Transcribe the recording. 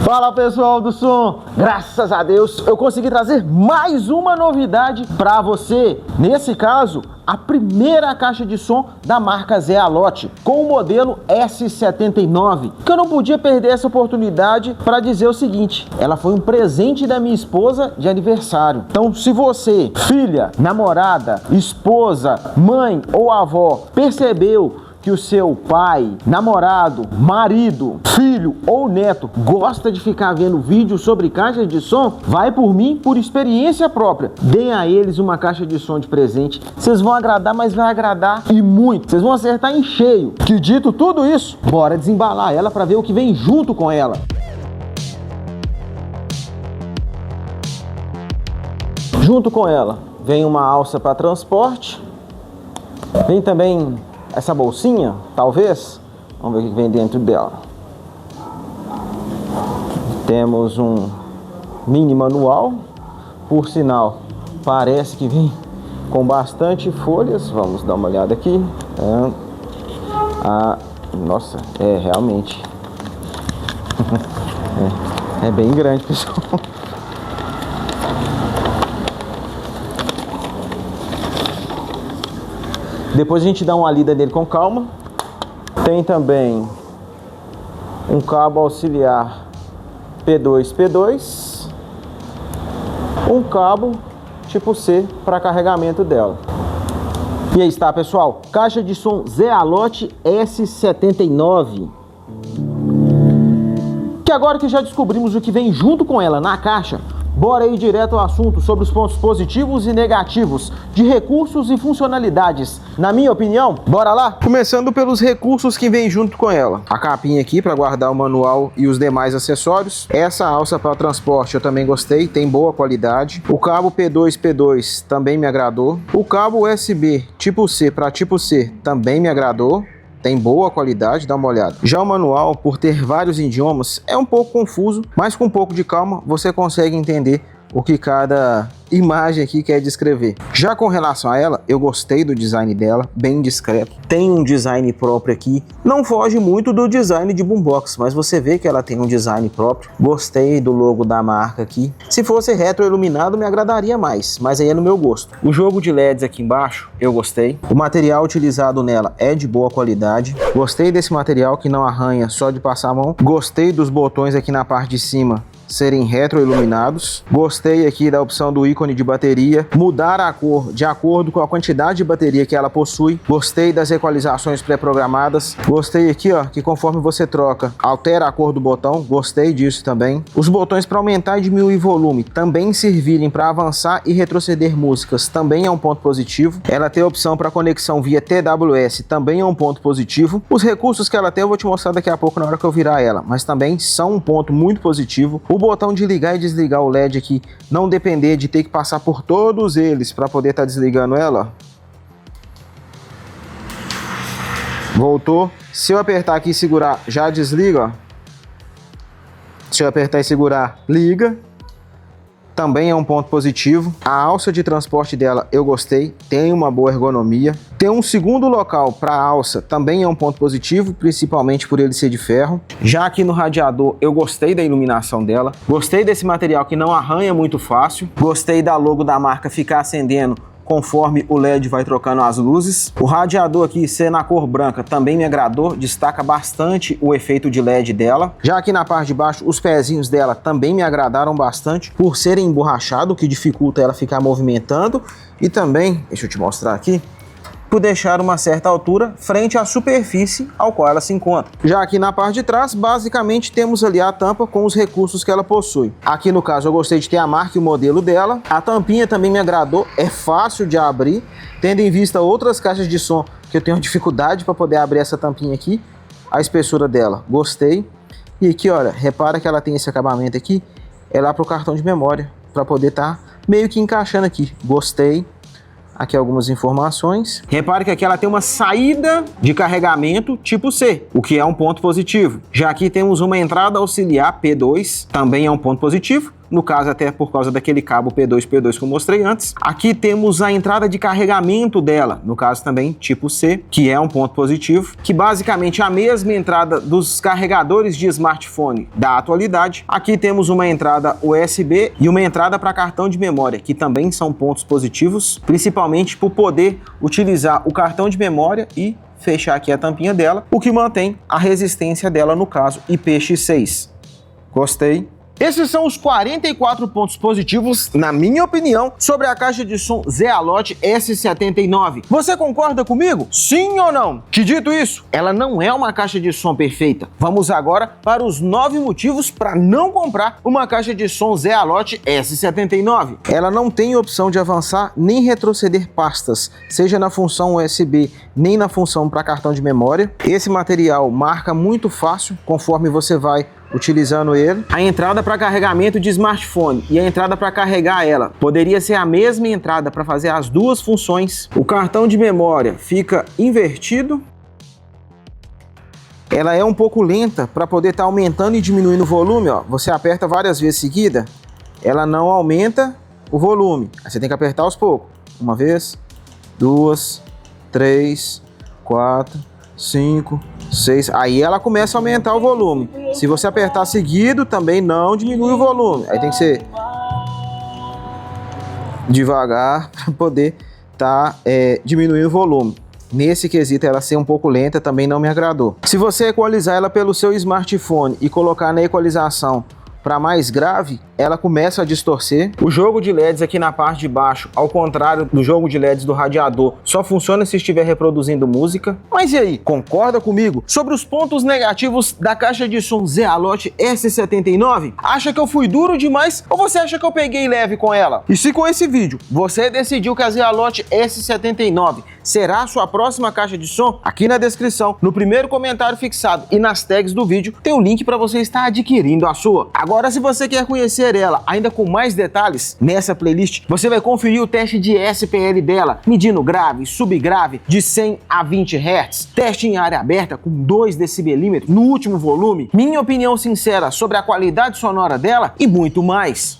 Fala pessoal do som, graças a Deus eu consegui trazer mais uma novidade para você. Nesse caso, a primeira caixa de som da marca Zealote com o modelo S79, que eu não podia perder essa oportunidade para dizer o seguinte: ela foi um presente da minha esposa de aniversário. Então, se você, filha, namorada, esposa, mãe ou avó, percebeu que o seu pai, namorado, marido, filho ou neto gosta de ficar vendo vídeos sobre caixa de som, vai por mim, por experiência própria. Deem a eles uma caixa de som de presente. Vocês vão agradar, mas vai agradar e muito. Vocês vão acertar em cheio. Que dito tudo isso, bora desembalar ela para ver o que vem junto com ela. Junto com ela vem uma alça para transporte. Vem também essa bolsinha, talvez. Vamos ver o que vem dentro dela. Temos um mini manual. Por sinal, parece que vem com bastante folhas. Vamos dar uma olhada aqui. Nossa, realmente. É bem grande, pessoal. Depois a gente dá uma lida nele com calma. Tem também um cabo auxiliar P2, um cabo tipo C para carregamento dela. E aí está, pessoal, caixa de som Zealote S79. Que agora que já descobrimos o que vem junto com ela na caixa, bora ir direto ao assunto sobre os pontos positivos e negativos de recursos e funcionalidades. Na minha opinião, bora lá? Começando pelos recursos que vem junto com ela. A capinha aqui para guardar o manual e os demais acessórios. Essa alça para transporte eu também gostei, tem boa qualidade. O cabo P2 também me agradou. O cabo USB tipo C para tipo C também me agradou. Tem boa qualidade, dá uma olhada. Já o manual, por ter vários idiomas, é um pouco confuso, mas com um pouco de calma você consegue entender o que cada imagem aqui quer descrever. Já com relação a ela, eu gostei do design dela, bem discreto. Tem um design próprio aqui. Não foge muito do design de boombox, mas você vê que ela tem um design próprio. Gostei do logo da marca aqui. Se fosse retroiluminado, me agradaria mais, mas aí é no meu gosto. O jogo de LEDs aqui embaixo, eu gostei. O material utilizado nela é de boa qualidade. Gostei desse material que não arranha só de passar a mão. Gostei dos botões aqui na parte de cima serem retroiluminados. Gostei aqui da opção do ícone de bateria, mudar a cor de acordo com a quantidade de bateria que ela possui. Gostei das equalizações pré-programadas. Gostei aqui, ó, que conforme você troca, altera a cor do botão. Gostei disso também. Os botões para aumentar e diminuir volume também servirem para avançar e retroceder músicas também é um ponto positivo. Ela tem a opção para conexão via TWS, também é um ponto positivo. Os recursos que ela tem eu vou te mostrar daqui a pouco na hora que eu virar ela, mas também são um ponto muito positivo. O botão de ligar e desligar o LED aqui, não depender de ter que passar por todos eles para poder estar desligando ela. Voltou. Se eu apertar aqui e segurar, já desliga, ó. Se eu apertar e segurar, liga. Também é um ponto positivo. A alça de transporte dela eu gostei, tem uma boa ergonomia. Tem um segundo local para a alça, também é um ponto positivo, principalmente por ele ser de ferro. Já aqui no radiador eu gostei da iluminação dela, gostei desse material que não arranha muito fácil, gostei da logo da marca ficar acendendo conforme o LED vai trocando as luzes. O radiador aqui ser na cor branca também me agradou, destaca bastante o efeito de LED dela. Já aqui na parte de baixo, os pezinhos dela também me agradaram bastante por serem emborrachados, o que dificulta ela ficar movimentando. E também, deixa eu te mostrar aqui, por deixar uma certa altura frente à superfície ao qual ela se encontra. Já aqui na parte de trás, basicamente temos ali a tampa com os recursos que ela possui. Aqui no caso eu gostei de ter a marca e o modelo dela. A tampinha também me agradou, é fácil de abrir, tendo em vista outras caixas de som que eu tenho dificuldade para poder abrir essa tampinha aqui. A espessura dela, gostei. E aqui, olha, repara que ela tem esse acabamento aqui, é lá para o cartão de memória, para poder estar meio que encaixando aqui. Gostei. Aqui algumas informações. Repare que aqui ela tem uma saída de carregamento tipo C, o que é um ponto positivo. Já aqui temos uma entrada auxiliar P2, também é um ponto positivo. no caso até por causa daquele cabo P2 que eu mostrei antes. Aqui temos a entrada de carregamento dela, no caso também tipo C, que é um ponto positivo, que basicamente é a mesma entrada dos carregadores de smartphone da atualidade. Aqui temos uma entrada USB e uma entrada para cartão de memória, que também são pontos positivos, principalmente por poder utilizar o cartão de memória e fechar aqui a tampinha dela, o que mantém a resistência dela, no caso IPX6. Gostei. Esses são os 44 pontos positivos, na minha opinião, sobre a caixa de som Zealot S79. Você concorda comigo? Sim ou não? Que dito isso, ela não é uma caixa de som perfeita. Vamos agora para os 9 motivos para não comprar uma caixa de som Zealot S79. Ela não tem opção de avançar nem retroceder pastas, seja na função USB nem na função para cartão de memória. Esse material marca muito fácil conforme você vai utilizando ele. A entrada para carregamento de smartphone e a entrada para carregar ela poderia ser a mesma entrada para fazer as duas funções. O cartão de memória fica invertido. Ela é um pouco lenta para poder estar aumentando e diminuindo o volume. Ó. Você aperta várias vezes seguida, ela não aumenta o volume. Aí você tem que apertar aos poucos. Uma vez, 2, 3, 4, 5, 6, aí ela começa a aumentar o volume. Se você apertar seguido, também não diminui o volume. Aí tem que ser devagar para poder estar diminuindo o volume. Nesse quesito, ela ser um pouco lenta também não me agradou. Se você equalizar ela pelo seu smartphone e colocar na equalização para mais grave, ela começa a distorcer. O jogo de LEDs aqui na parte de baixo, ao contrário do jogo de LEDs do radiador, só funciona se estiver reproduzindo música. Mas e aí, concorda comigo sobre os pontos negativos da caixa de som Zealot S79? Acha que eu fui duro demais ou você acha que eu peguei leve com ela? E se com esse vídeo você decidiu que a Zealot S79 será a sua próxima caixa de som, aqui na descrição, no primeiro comentário fixado e nas tags do vídeo, tem um link para você estar adquirindo a sua. Agora, se você quer conhecer ela ainda com mais detalhes, nessa playlist você vai conferir o teste de SPL dela, medindo grave, subgrave de 100 a 20 Hz, teste em área aberta com 2 decibelímetros no último volume, minha opinião sincera sobre a qualidade sonora dela e muito mais.